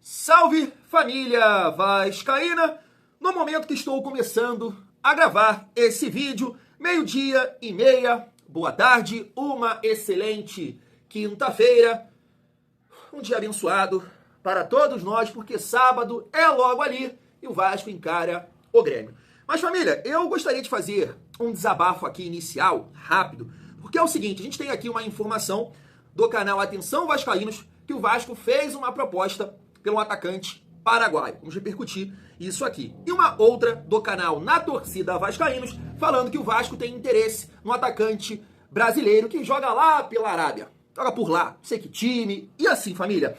Salve família vascaína! No momento que estou começando a gravar esse vídeo, 12h30, boa tarde, uma excelente quinta-feira, um dia abençoado para todos nós, porque sábado é logo ali e o Vasco encara o Grêmio. Mas família, eu gostaria de fazer um desabafo aqui inicial, rápido, porque é o seguinte, a gente tem aqui uma informação do canal Atenção Vascaínos que o Vasco fez uma proposta pelo atacante paraguaio. Vamos repercutir isso aqui. E uma outra do canal Na Torcida Vascaínos, falando que o Vasco tem interesse no atacante brasileiro que joga lá pela Arábia. Joga por lá, não sei que time. E assim, família,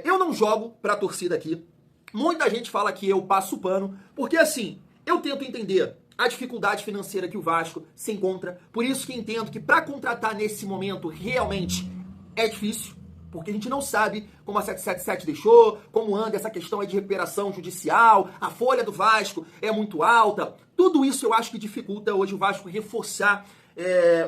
eu não jogo pra torcida aqui. Muita gente fala que eu passo pano, porque assim, eu tento entender a dificuldade financeira que o Vasco se encontra. Por isso que entendo que para contratar nesse momento realmente é difícil. Porque a gente não sabe como a 777 deixou, como anda essa questão aí de recuperação judicial, a folha do Vasco é muito alta. Tudo isso eu acho que dificulta hoje o Vasco reforçar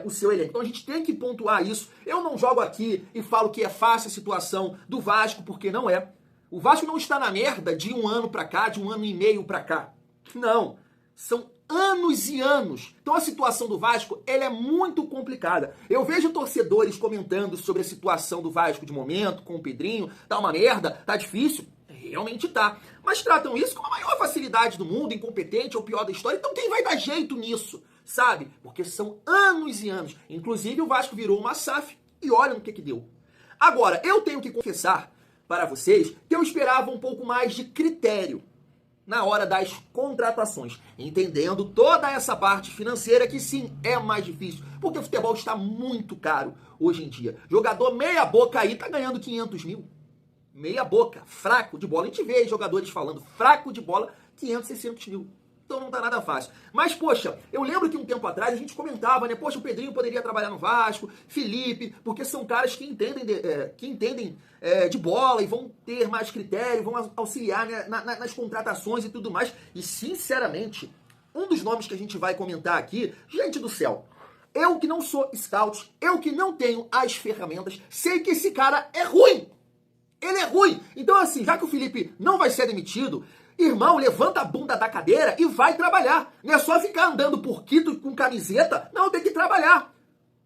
o seu elenco. Então a gente tem que pontuar isso. Eu não jogo aqui e falo que é fácil a situação do Vasco, porque não é. O Vasco não está na merda de um ano pra cá, de um ano e meio pra cá. Não. São anos e anos. Então a situação do Vasco, ela é muito complicada. Eu vejo torcedores comentando sobre a situação do Vasco de momento, com o Pedrinho, tá uma merda, tá difícil. Realmente tá. Mas tratam isso com a maior facilidade do mundo, incompetente, é o pior da história. Então quem vai dar jeito nisso, sabe? Porque são anos e anos. Inclusive o Vasco virou uma SAF e olha no que deu. Agora, eu tenho que confessar para vocês que eu esperava um pouco mais de critério na hora das contratações, entendendo toda essa parte financeira que sim, é mais difícil, porque o futebol está muito caro hoje em dia. Jogador meia boca aí tá ganhando 500 mil. Meia boca, fraco de bola. A gente vê jogadores falando fraco de bola, 500, 600 mil. Então não tá nada fácil. Mas, poxa, eu lembro que um tempo atrás a gente comentava, né? Poxa, o Pedrinho poderia trabalhar no Vasco, Felipe, porque são caras que entendem de bola e vão ter mais critério, vão auxiliar, né, nas contratações e tudo mais. E, sinceramente, um dos nomes que a gente vai comentar aqui, gente do céu, eu que não sou scout, eu que não tenho as ferramentas, sei que esse cara é ruim. Ele é ruim. Então, assim, já que o Felipe não vai ser demitido, irmão, levanta a bunda da cadeira e vai trabalhar. Não é só ficar andando por Quito com camiseta. Não, tem que trabalhar.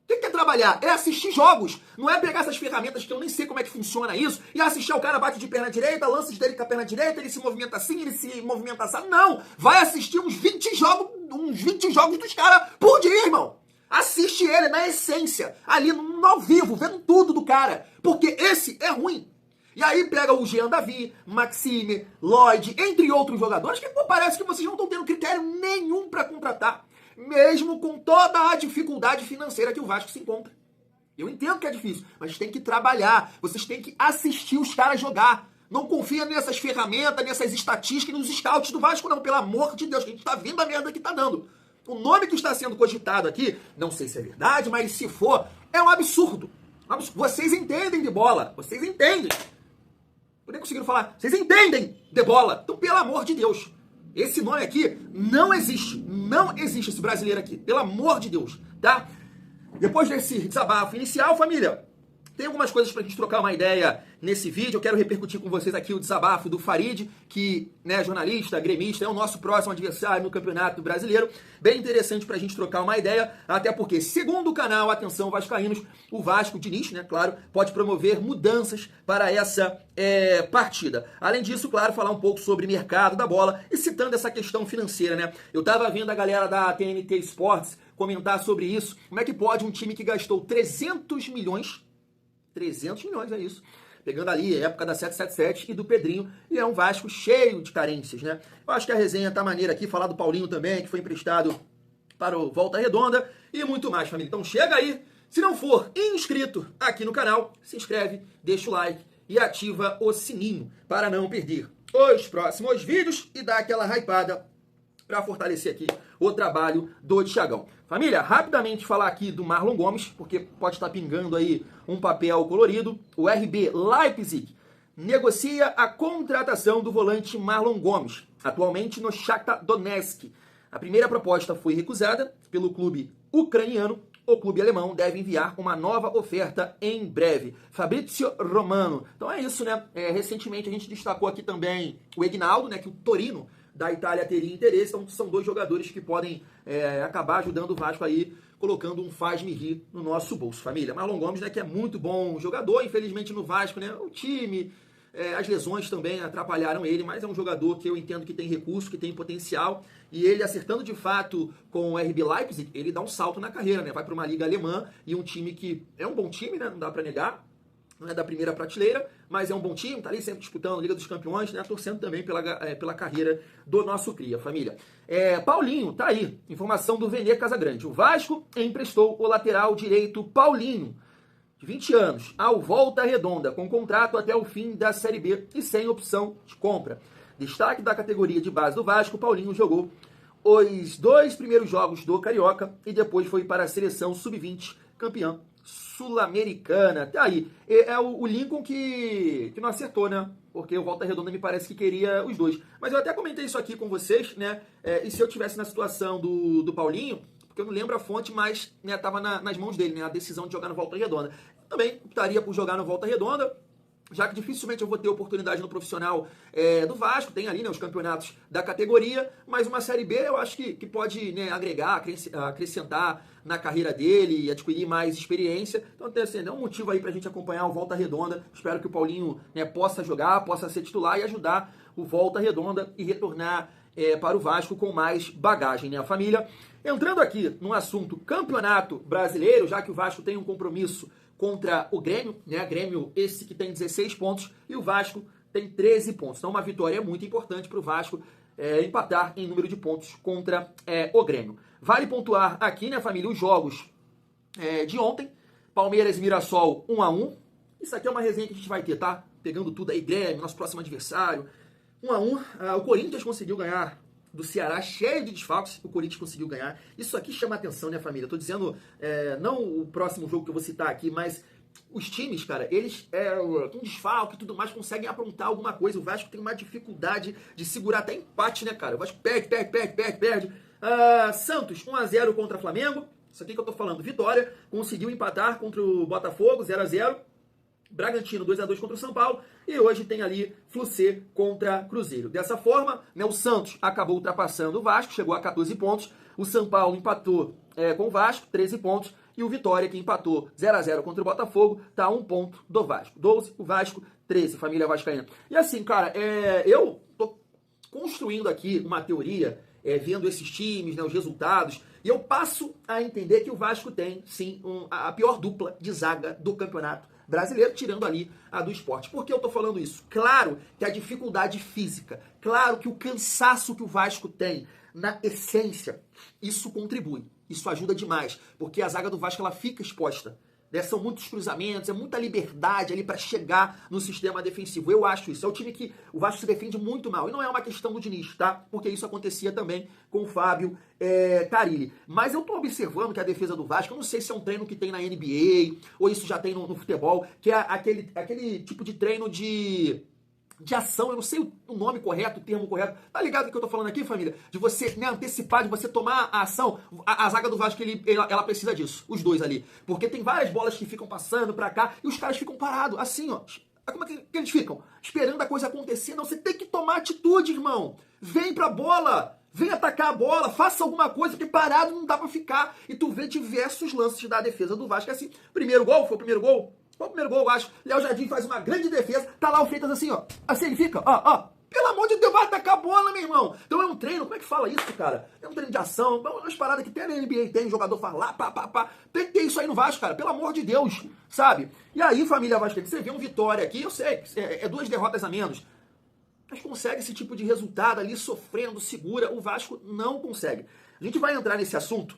O que é trabalhar? É assistir jogos. Não é pegar essas ferramentas que eu nem sei como é que funciona isso e assistir o cara bate de perna direita, lança dele com a perna direita, ele se movimenta assim, ele se movimenta assim. Não! Vai assistir uns 20 jogos dos caras por dia, irmão. Assiste ele na essência, ali no ao vivo, vendo tudo do cara. Porque esse é ruim. E aí pega o Jean Davi, Maxime, Lloyd, entre outros jogadores que parece que vocês não estão tendo critério nenhum para contratar, mesmo com toda a dificuldade financeira que o Vasco se encontra. Eu entendo que é difícil, mas tem que trabalhar, vocês têm que assistir os caras jogar. Não confia nessas ferramentas, nessas estatísticas, nos scouts do Vasco não, pelo amor de Deus, que a gente tá vendo a merda que tá dando. O nome que está sendo cogitado aqui, não sei se é verdade, mas se for, é um absurdo. Vocês entendem de bola, vocês entendem. Eu nem conseguiram falar. Vocês entendem de bola. Então, pelo amor de Deus. Esse nome aqui não existe. Não existe esse brasileiro aqui. Pelo amor de Deus. Tá? Depois desse desabafo inicial, família, tem algumas coisas pra gente trocar uma ideia nesse vídeo. Eu quero repercutir com vocês aqui o desabafo do Farid, que, né, jornalista, gremista, é o nosso próximo adversário no Campeonato Brasileiro. Bem interessante pra gente trocar uma ideia, até porque, segundo o canal Atenção Vascaínos, o Vasco, Diniz, né, claro, pode promover mudanças para essa partida. Além disso, claro, falar um pouco sobre mercado da bola e citando essa questão financeira, né? Eu tava vendo a galera da TNT Sports comentar sobre isso. Como é que pode um time que gastou 300 milhões é isso. Pegando ali a época da 777 e do Pedrinho. E é um Vasco cheio de carências, né? Eu acho que a resenha tá maneira aqui. Falar do Paulinho também, que foi emprestado para o Volta Redonda. E muito mais, família. Então chega aí. Se não for inscrito aqui no canal, se inscreve, deixa o like e ativa o sininho para não perder os próximos vídeos e dar aquela hypada para fortalecer aqui o trabalho do Thiagão. Família, rapidamente falar aqui do Marlon Gomes, porque pode estar pingando aí um papel colorido. O RB Leipzig negocia a contratação do volante Marlon Gomes, atualmente no Shakhtar Donetsk. A primeira proposta foi recusada pelo clube ucraniano o clube alemão deve enviar uma nova oferta em breve. Fabrizio Romano. Então é isso, né? Recentemente a gente destacou aqui também o Egnaldo, né? Que o Torino da Itália teria interesse. Então são dois jogadores que podem acabar ajudando o Vasco aí, colocando um faz-me rir no nosso bolso, família. Marlon Gomes, né? Que é muito bom jogador, infelizmente no Vasco, né? O time... as lesões também atrapalharam ele, mas é um jogador que eu entendo que tem recurso, que tem potencial, e ele acertando de fato com o RB Leipzig, ele dá um salto na carreira, né? Vai para uma liga alemã e um time que é um bom time, né? Não dá para negar, não é da primeira prateleira, mas é um bom time, tá ali sempre disputando a Liga dos Campeões, né? Torcendo também pela carreira do nosso cria, família. Paulinho, tá aí, informação do Vene Casagrande. O Vasco emprestou o lateral direito Paulinho, 20 anos, ao Volta Redonda, com contrato até o fim da Série B e sem opção de compra. Destaque da categoria de base do Vasco, Paulinho jogou os 2 primeiros jogos do Carioca e depois foi para a seleção sub-20, campeã sul-americana. Tá aí, é o Lincoln que não acertou, né? Porque o Volta Redonda me parece que queria os dois. Mas eu até comentei isso aqui com vocês, né? E se eu tivesse na situação do Paulinho, porque eu não lembro a fonte, mas estava nas mãos dele, né, a decisão de jogar no Volta Redonda. Eu também optaria por jogar no Volta Redonda, já que dificilmente eu vou ter oportunidade no profissional do Vasco, tem ali, né, os campeonatos da categoria, mas uma Série B eu acho que pode, né, agregar, acrescentar na carreira dele e adquirir mais experiência. Então, assim, é um motivo aí pra gente acompanhar o Volta Redonda. Espero que o Paulinho, né, possa jogar, possa ser titular e ajudar o Volta Redonda e retornar para o Vasco com mais bagagem, né, a família. Entrando aqui no assunto Campeonato Brasileiro, já que o Vasco tem um compromisso contra o Grêmio, né, Grêmio esse que tem 16 pontos e o Vasco tem 13 pontos. Então uma vitória muito importante para o Vasco empatar em número de pontos contra o Grêmio. Vale pontuar aqui, né, família, os jogos de ontem. Palmeiras e Mirassol 1-1. Isso aqui é uma resenha que a gente vai ter, tá? Pegando tudo aí, Grêmio, nosso próximo adversário. 1-1, o Corinthians conseguiu ganhar do Ceará, cheio de desfalques, o Corinthians conseguiu ganhar. Isso aqui chama atenção, né, família? Tô dizendo, não o próximo jogo que eu vou citar aqui, mas os times, cara, eles com desfalque e tudo mais, conseguem aprontar alguma coisa. O Vasco tem uma dificuldade de segurar até empate, né, cara? O Vasco perde. Santos, 1-0 contra Flamengo. Isso aqui que eu tô falando, vitória. Conseguiu empatar contra o Botafogo, 0-0. Bragantino 2-2 contra o São Paulo e hoje tem ali Flu-C contra Cruzeiro. Dessa forma, né, o Santos acabou ultrapassando o Vasco, chegou a 14 pontos, o São Paulo empatou com o Vasco, 13 pontos, e o Vitória, que empatou 0-0 contra o Botafogo, tá a 1 ponto do Vasco. 12, o Vasco, 13, família vascaína. E assim, cara, eu tô construindo aqui uma teoria, vendo esses times, né, os resultados, e eu passo a entender que o Vasco tem, sim, a pior dupla de zaga do campeonato brasileiro, tirando ali a do Sport. Por que eu tô falando isso? Claro que a dificuldade física, claro que o cansaço que o Vasco tem, na essência, isso contribui, isso ajuda demais, porque a zaga do Vasco ela fica exposta. São muitos cruzamentos, é muita liberdade ali para chegar no sistema defensivo. Eu acho isso. É o time que o Vasco se defende muito mal. E não é uma questão do Diniz, tá? Porque isso acontecia também com o Fábio Carille. Mas eu tô observando que a defesa do Vasco, eu não sei se é um treino que tem na NBA ou isso já tem no futebol, que é aquele tipo de treino de ação, eu não sei o nome correto, o termo correto. Tá ligado o que eu tô falando aqui, família? De você, né, antecipar, de você tomar a ação. A zaga do Vasco, ela precisa disso, os dois ali. Porque tem várias bolas que ficam passando pra cá e os caras ficam parados, assim, ó. Como é que eles ficam? Esperando a coisa acontecer. Não, você tem que tomar atitude, irmão. Vem pra bola. Vem atacar a bola, faça alguma coisa, porque parado não dá pra ficar. E tu vê diversos lances da defesa do Vasco, assim. Primeiro gol, foi o primeiro gol? Foi o primeiro gol, eu acho. Léo Jardim faz uma grande defesa, tá lá o Freitas assim, ó. Assim ele fica, ó. Pelo amor de Deus, vai atacar a bola, meu irmão. Então é um treino, como é que fala isso, cara? É um treino de ação, umas paradas que tem na NBA, tem, jogador fala lá, pá. Tem que ter isso aí no Vasco, cara, pelo amor de Deus, sabe? E aí, família vascaína, você vê um Vitória aqui, eu sei, é 2 derrotas a menos, mas consegue esse tipo de resultado ali, sofrendo, segura, o Vasco não consegue. A gente vai entrar nesse assunto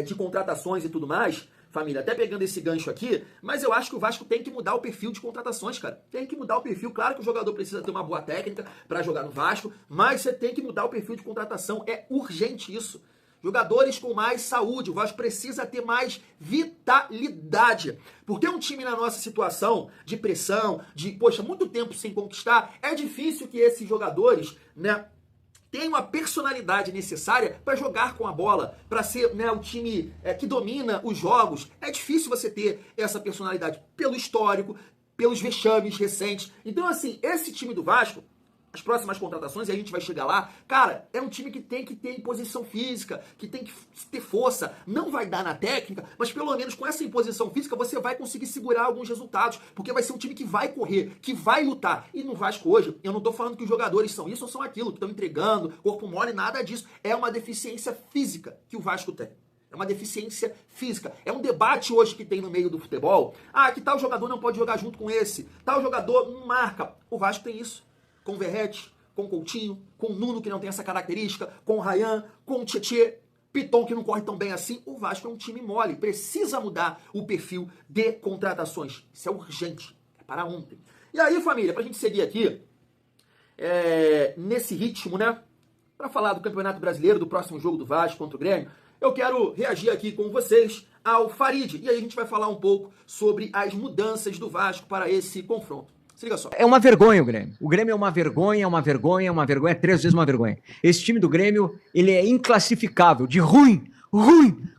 de contratações e tudo mais, família, até pegando esse gancho aqui, mas eu acho que o Vasco tem que mudar o perfil de contratações, cara. Tem que mudar o perfil. Claro que o jogador precisa ter uma boa técnica para jogar no Vasco, mas você tem que mudar o perfil de contratação. É urgente isso. Jogadores com mais saúde. O Vasco precisa ter mais vitalidade. Porque um time na nossa situação de pressão, de, poxa, muito tempo sem conquistar, é difícil que esses jogadores, né, tem uma personalidade necessária para jogar com a bola, para ser, né, o time que domina os jogos. É difícil você ter essa personalidade pelo histórico, pelos vexames recentes. Então, assim, esse time do Vasco, as próximas contratações, e a gente vai chegar lá, cara, é um time que tem que ter imposição física, que tem que ter força. Não vai dar na técnica, mas pelo menos com essa imposição física você vai conseguir segurar alguns resultados, porque vai ser um time que vai correr, que vai lutar. E no Vasco hoje, eu não tô falando que os jogadores são isso ou são aquilo, que estão entregando, corpo mole, nada disso. É uma deficiência física que o Vasco tem. É uma deficiência física. É um debate hoje que tem no meio do futebol. Ah, que tal jogador não pode jogar junto com esse? Tal jogador não marca. O Vasco tem isso. Com o Verratti, com o Coutinho, com o Nuno, que não tem essa característica, com o Ryan, com o Tietê, Piton, que não corre tão bem assim. O Vasco é um time mole. Precisa mudar o perfil de contratações. Isso é urgente. É para ontem. E aí, família, pra gente seguir aqui, nesse ritmo, né? Pra falar do Campeonato Brasileiro, do próximo jogo do Vasco contra o Grêmio, eu quero reagir aqui com vocês ao Farid. E aí a gente vai falar um pouco sobre as mudanças do Vasco para esse confronto. Se liga só. É uma vergonha o Grêmio. O Grêmio é uma vergonha, é 3 vezes uma vergonha. Esse time do Grêmio, ele é inclassificável, de ruim.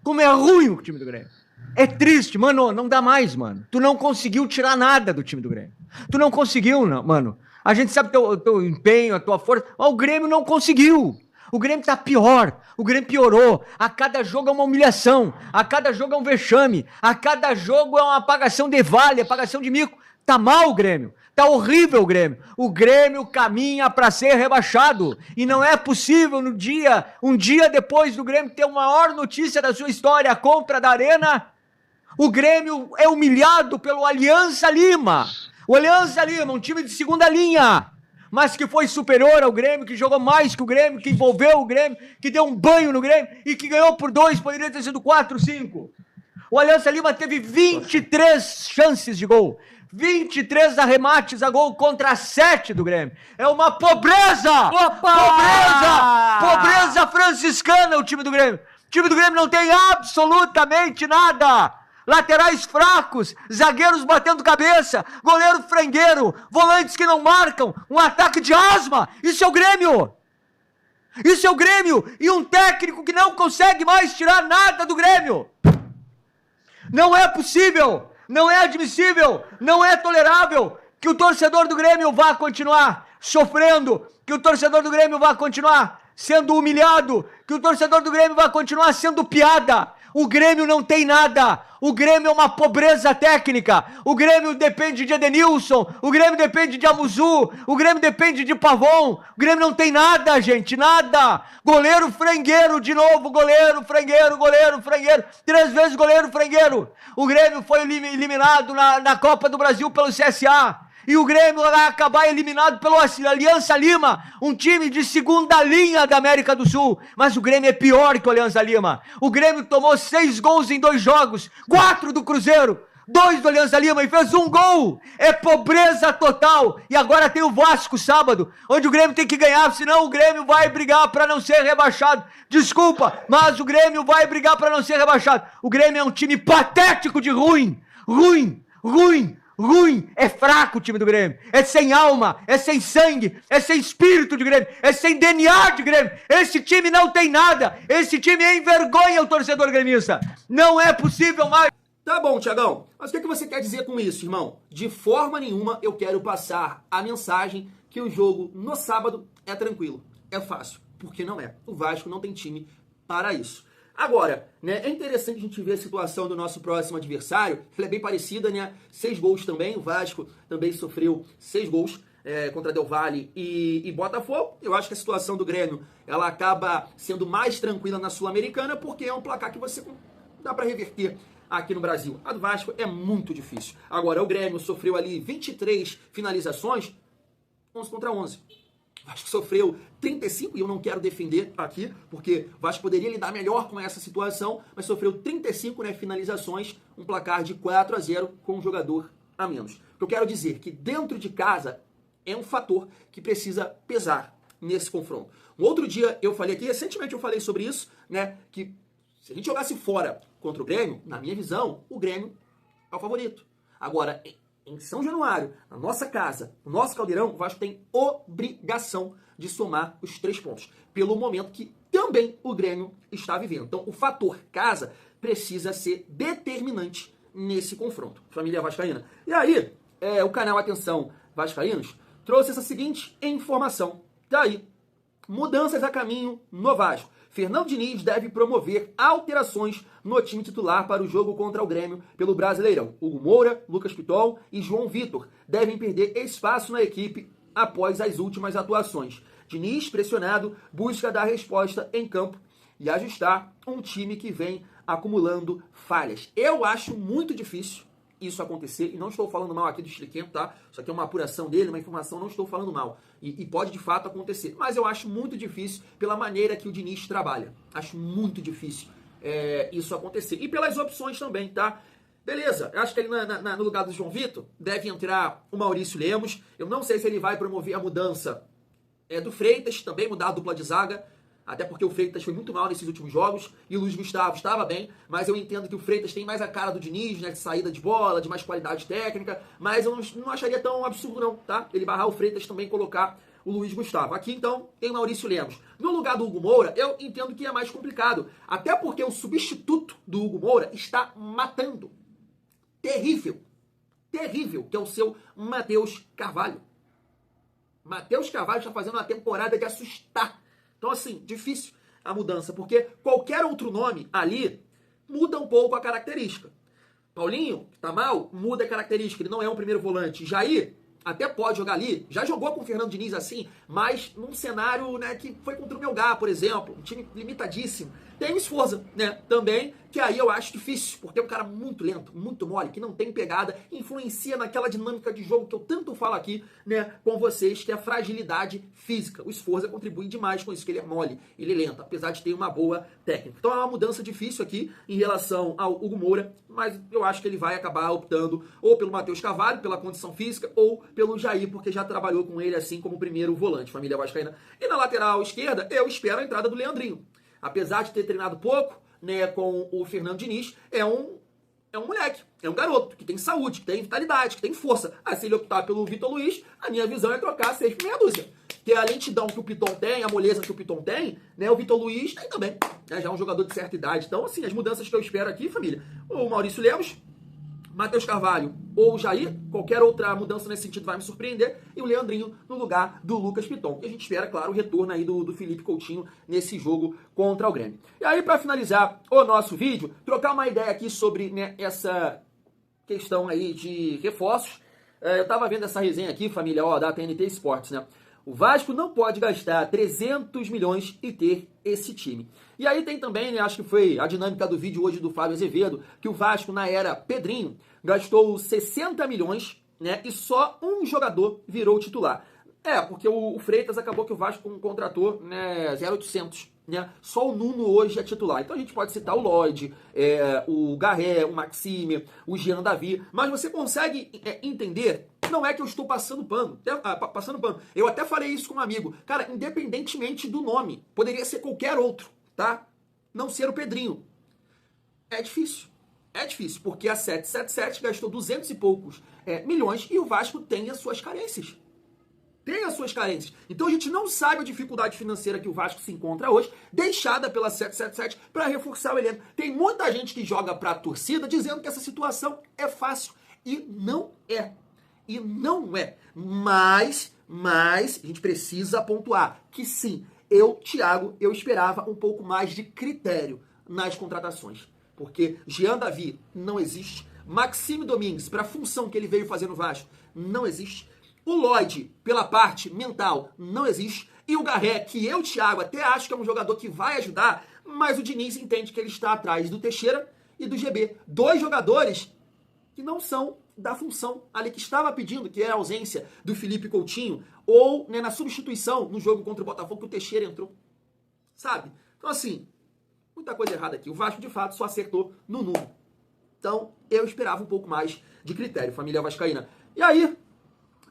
Como é ruim o time do Grêmio. É triste, mano, não dá mais, mano. Tu não conseguiu tirar nada do time do Grêmio. Tu não conseguiu, não, mano. A gente sabe teu empenho, a tua força, mas o Grêmio não conseguiu. O Grêmio tá pior, o Grêmio piorou. A cada jogo é uma humilhação, a cada jogo é um vexame, a cada jogo é uma apagação de vale, apagação de mico. Tá mal o Grêmio, tá horrível o Grêmio. O Grêmio caminha para ser rebaixado e não é possível um dia depois do Grêmio ter a maior notícia da sua história, a compra da Arena, o Grêmio é humilhado pelo Aliança Lima. O Aliança Lima, um time de segunda linha, mas que foi superior ao Grêmio, que jogou mais que o Grêmio, que envolveu o Grêmio, que deu um banho no Grêmio e que ganhou por 2, poderia ter sido 4, 5. O Aliança Lima teve 23 chances de gol, 23 arremates a gol contra 7 do Grêmio. É uma pobreza! Opa! Pobreza franciscana o time do Grêmio. O time do Grêmio não tem absolutamente nada. Laterais fracos, zagueiros batendo cabeça, goleiro frangueiro, volantes que não marcam, um ataque de asma. Isso é o Grêmio! Isso é o Grêmio! E um técnico que não consegue mais tirar nada do Grêmio! Não é possível, não é admissível, não é tolerável que o torcedor do Grêmio vá continuar sofrendo, que o torcedor do Grêmio vá continuar sendo humilhado, que o torcedor do Grêmio vá continuar sendo piada. O Grêmio não tem nada. O Grêmio é uma pobreza técnica. O Grêmio depende de Edenilson. O Grêmio depende de Amuzu. O Grêmio depende de Pavon. O Grêmio não tem nada, gente, nada. Goleiro frangueiro de novo. Goleiro frangueiro. 3 vezes goleiro frangueiro. O Grêmio foi eliminado na Copa do Brasil pelo CSA. E o Grêmio vai acabar eliminado pelo Aliança Lima, um time de segunda linha da América do Sul. Mas o Grêmio é pior que o Aliança Lima. O Grêmio tomou 6 gols em 2 jogos, 4 do Cruzeiro, 2 do Aliança Lima e fez 1 gol. É pobreza total. E agora tem o Vasco sábado, onde o Grêmio tem que ganhar, senão o Grêmio vai brigar para não ser rebaixado. Desculpa, mas o Grêmio vai brigar para não ser rebaixado. O Grêmio é um time patético de ruim. É fraco o time do Grêmio, é sem alma, é sem sangue, é sem espírito de Grêmio, é sem DNA de Grêmio. Esse time não tem nada, esse time envergonha o torcedor gremista. Não é possível mais. Tá bom, Thiagão, mas o que você quer dizer com isso, irmão? De forma nenhuma eu quero passar a mensagem que o jogo no sábado é tranquilo, é fácil, porque não é. O Vasco não tem time para isso. Agora, né, é interessante a gente ver a situação do nosso próximo adversário. Ela é bem parecida, né? 6 gols também. O Vasco também sofreu 6 gols contra Del Valle e Botafogo. Eu acho que a situação do Grêmio ela acaba sendo mais tranquila na Sul-Americana porque é um placar que você dá para reverter aqui no Brasil. A do Vasco é muito difícil. Agora, o Grêmio sofreu ali 23 finalizações, 11 contra 11. O Vasco sofreu 35, e eu não quero defender aqui, porque o Vasco poderia lidar melhor com essa situação, mas sofreu 35 finalizações, um placar de 4-0 com um jogador a menos. O que eu quero dizer é que dentro de casa é um fator que precisa pesar nesse confronto. Um outro dia eu falei aqui, recentemente eu falei sobre isso, né, que se a gente jogasse fora contra o Grêmio, na minha visão, o Grêmio é o favorito. Agora, em São Januário, na nossa casa, no nosso Caldeirão, o Vasco tem obrigação de somar os 3 pontos, pelo momento que também o Grêmio está vivendo. Então, o fator casa precisa ser determinante nesse confronto, família vascaína. E aí, o canal Atenção Vascaínos trouxe essa seguinte informação. Tá aí, mudanças a caminho no Vasco. Fernando Diniz deve promover alterações no time titular para o jogo contra o Grêmio pelo Brasileirão. Hugo Moura, Lucas Piton e João Vitor devem perder espaço na equipe após as últimas atuações. Diniz, pressionado, busca dar resposta em campo e ajustar um time que vem acumulando falhas. Eu acho muito difícil isso acontecer, e não estou falando mal aqui do Chiliquento, tá? Isso aqui é uma apuração dele, uma informação, não estou falando mal. E pode de fato acontecer. Mas eu acho muito difícil pela maneira que o Diniz trabalha. Acho muito difícil isso acontecer. E pelas opções também, tá? Beleza, eu acho que ali no lugar do João Vitor deve entrar o Maurício Lemos. Eu não sei se ele vai promover a mudança do Freitas, também mudar a dupla de zaga. Até porque o Freitas foi muito mal nesses últimos jogos e o Luiz Gustavo estava bem, mas eu entendo que o Freitas tem mais a cara do Diniz, né, de saída de bola, de mais qualidade técnica, mas eu não acharia tão absurdo não, tá? Ele barrar o Freitas também colocar o Luiz Gustavo. Aqui então tem o Maurício Lemos. No lugar do Hugo Moura, eu entendo que é mais complicado, até porque o substituto do Hugo Moura está matando. Terrível, que é o seu Matheus Carvalho. Matheus Carvalho está fazendo uma temporada de assustar. Então, assim, difícil a mudança, porque qualquer outro nome ali muda um pouco a característica. Paulinho, que tá mal, muda a característica, ele não é um primeiro volante. Jair até pode jogar ali, já jogou com o Fernando Diniz assim, mas num cenário, né, que foi contra o Melgar, por exemplo, um time limitadíssimo. Tem o Sforza, né, também, que aí eu acho difícil, porque é um cara muito lento, muito mole, que não tem pegada, influencia naquela dinâmica de jogo que eu tanto falo aqui, né, com vocês, que é a fragilidade física. O Sforza contribui demais com isso, que ele é mole, ele é lento, apesar de ter uma boa técnica. Então é uma mudança difícil aqui em relação ao Hugo Moura, mas eu acho que ele vai acabar optando ou pelo Matheus Carvalho, pela condição física, ou pelo Jair, porque já trabalhou com ele assim como primeiro volante, família vascaína. E na lateral esquerda, eu espero a entrada do Leandrinho. Apesar de ter treinado pouco, né, com o Fernando Diniz, é um moleque, é um garoto que tem saúde, que tem vitalidade, que tem força. Ah, se ele optar pelo Vitor Luiz, a minha visão é trocar 6 por meia dúzia. Porque a lentidão que o Piton tem, a moleza que o Piton tem, né, o Vitor Luiz tem também. Né, já é um jogador de certa idade. Então, assim, as mudanças que eu espero aqui, família, o Maurício Lemos, Matheus Carvalho ou o Jair, qualquer outra mudança nesse sentido vai me surpreender, e o Leandrinho no lugar do Lucas Piton. E a gente espera, claro, o retorno aí do Felipe Coutinho nesse jogo contra o Grêmio. E aí, para finalizar o nosso vídeo, trocar uma ideia aqui sobre, né, essa questão aí de reforços. Eu tava vendo essa resenha aqui, família, da TNT Sports, né? O Vasco não pode gastar 300 milhões e ter esse time. E aí tem também, né, acho que foi a dinâmica do vídeo hoje do Fábio Azevedo, que o Vasco, na era Pedrinho, gastou 60 milhões, né, e só um jogador virou titular. Porque o Freitas acabou que o Vasco contratou, né, 0,800. Né? Só o Nuno hoje é titular. Então a gente pode citar o Lloyd, o Garré, o Maxime, o Jean Davi, mas você consegue entender. Não é que eu estou passando pano. Eu até falei isso com um amigo. Cara, independentemente do nome, poderia ser qualquer outro, tá? Não ser o Pedrinho. É difícil. É difícil, porque a 777 gastou 200 e poucos milhões e o Vasco tem as suas carências. Tem as suas carências. Então a gente não sabe a dificuldade financeira que o Vasco se encontra hoje, deixada pela 777 para reforçar o elenco. Tem muita gente que joga para a torcida dizendo que essa situação é fácil. E não é. E não é. Mas a gente precisa pontuar que sim, Thiago, eu esperava um pouco mais de critério nas contratações. Porque Jean Davi não existe. Maxime Domingues, para a função que ele veio fazer no Vasco, não existe. O Lloyd, pela parte mental, não existe. E o Garré, que Thiago, até acho que é um jogador que vai ajudar, mas o Diniz entende que ele está atrás do Teixeira e do GB. 2 jogadores que não são da função ali que estava pedindo, que é a ausência do Felipe Coutinho, ou, né, na substituição no jogo contra o Botafogo que o Teixeira entrou. Sabe? Então, assim, muita coisa errada aqui. O Vasco, de fato, só acertou no número. Então, eu esperava um pouco mais de critério, família vascaína. E aí,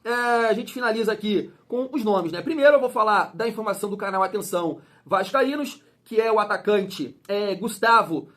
a gente finaliza aqui com os nomes, né? Primeiro eu vou falar da informação do canal Atenção Vascaínos, que é o atacante Gustavo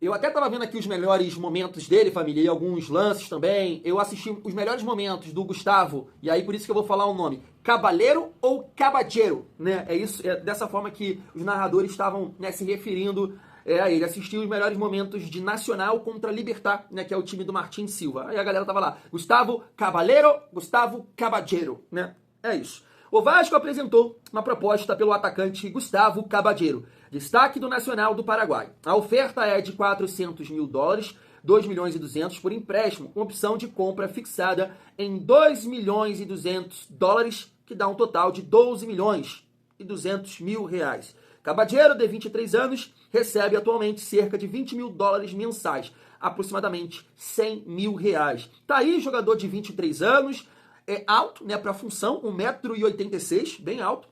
Eu até tava vendo aqui os melhores momentos dele, família, e alguns lances também. Eu assisti os melhores momentos do Gustavo, e aí por isso que eu vou falar o nome. Cabaleiro ou Cabageiro, né? É isso, é dessa forma que os narradores estavam, né, se referindo a ele. Assistiu os melhores momentos de Nacional contra Libertad, né, que é o time do Martin Silva. Aí a galera tava lá, Gustavo Cabaleiro, Gustavo Cabageiro, né? É isso. O Vasco apresentou uma proposta pelo atacante Gustavo Cabageiro, destaque do Nacional do Paraguai. A oferta é de $400 mil, 2 milhões e 200 por empréstimo, com opção de compra fixada em 2 milhões e 200 dólares, que dá um total de 12 milhões e 200 mil reais. Cabageiro, de 23 anos, recebe atualmente cerca de 20 mil dólares mensais, aproximadamente 100 mil reais. Tá aí, jogador de 23 anos, é alto, né, para a função, 1,86 m, bem alto.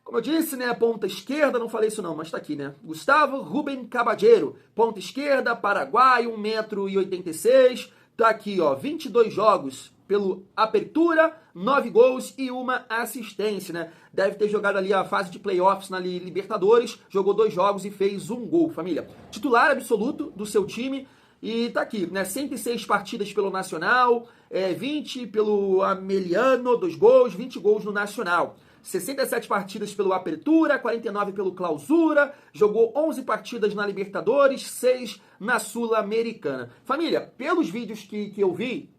Como eu disse, né, ponta esquerda, não falei isso não, mas tá aqui, né? Gustavo Rubem Cabageiro, ponta esquerda, Paraguai, 1,86 m. Tá aqui, ó, 22 jogos pelo Apertura, 9 gols e 1 assistência, né? Deve ter jogado ali a fase de playoffs na Libertadores, jogou 2 jogos e fez 1 gol, família. Titular absoluto do seu time. E tá aqui, né? 106 partidas pelo Nacional, 20 pelo Ameliano, 2 gols, 20 gols no Nacional. 67 partidas pelo Apertura, 49 pelo Clausura, jogou 11 partidas na Libertadores, 6 na Sul-Americana. Família, pelos vídeos que eu vi,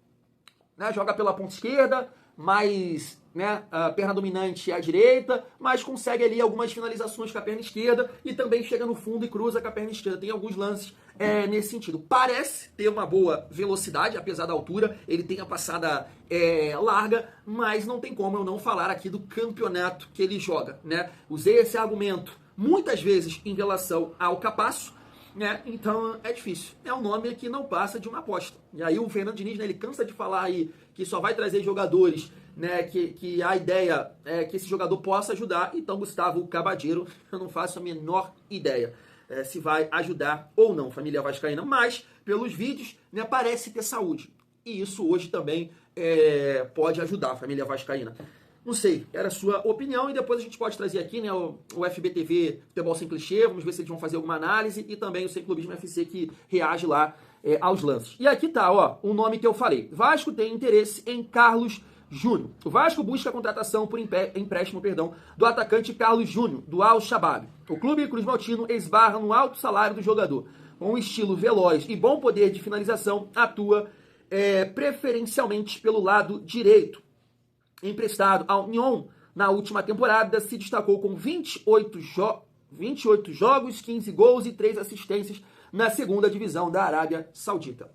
né, joga pela ponta esquerda, mais, né, a perna dominante à direita, mas consegue ali algumas finalizações com a perna esquerda e também chega no fundo e cruza com a perna esquerda. Tem alguns lances nesse sentido. Parece ter uma boa velocidade, apesar da altura, ele tem a passada larga, mas não tem como eu não falar aqui do campeonato que ele joga, né? Usei esse argumento muitas vezes em relação ao Capasso, né? Então é difícil. É um nome que não passa de uma aposta. E aí o Fernando Diniz, né, ele cansa de falar aí que só vai trazer jogadores, né, que a ideia é que esse jogador possa ajudar. Então Gustavo Cabageiro, eu não faço a menor ideia se vai ajudar ou não, família vascaína. Mas pelos vídeos, né, parece ter saúde. E isso hoje também pode ajudar a família vascaína. Não sei, era a sua opinião e depois a gente pode trazer aqui, né, o FBTV Futebol Sem Clichê, vamos ver se eles vão fazer alguma análise e também o Sem Clubismo FC que reage lá aos lances. E aqui tá, ó, o nome que eu falei. Vasco tem interesse em Carlos Júnior. O Vasco busca a contratação por empréstimo, do atacante Carlos Júnior, do Al-Shabaab. O clube Cruz Maltino esbarra no alto salário do jogador. Com um estilo veloz e bom poder de finalização, atua preferencialmente pelo lado direito. Emprestado ao Nyon na última temporada, se destacou com 28 jogos, 15 gols e 3 assistências na segunda divisão da Arábia Saudita.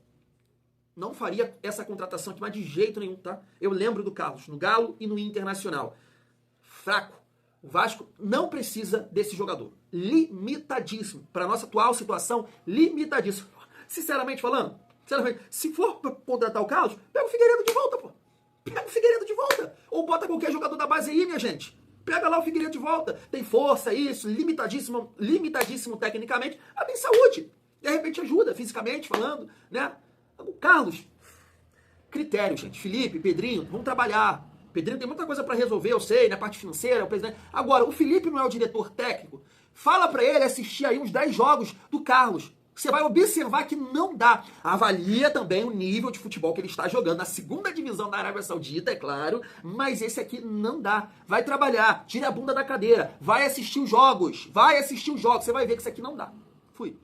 Não faria essa contratação aqui, mas de jeito nenhum, tá? Eu lembro do Carlos, no Galo e no Internacional. Fraco. O Vasco não precisa desse jogador. Limitadíssimo. Para a nossa atual situação, limitadíssimo. Sinceramente falando, se for para contratar o Carlos, pega o Figueiredo de volta, pô. Pega o Figueiredo de volta. Ou bota qualquer jogador da base aí, minha gente. Pega lá o Figueiredo de volta. Tem força, isso, limitadíssimo tecnicamente, mas tem saúde. De repente ajuda, fisicamente falando, né? O Carlos, critério, gente. Felipe, Pedrinho, vamos trabalhar. Pedrinho tem muita coisa para resolver, eu sei, na parte financeira, o presidente. Agora, o Felipe não é o diretor técnico. Fala para ele assistir aí uns 10 jogos do Carlos. Você vai observar que não dá. Avalia também o nível de futebol que ele está jogando na segunda divisão da Arábia Saudita, é claro, mas esse aqui não dá. Vai trabalhar, tira a bunda da cadeira, vai assistir os jogos, você vai ver que isso aqui não dá. Fui.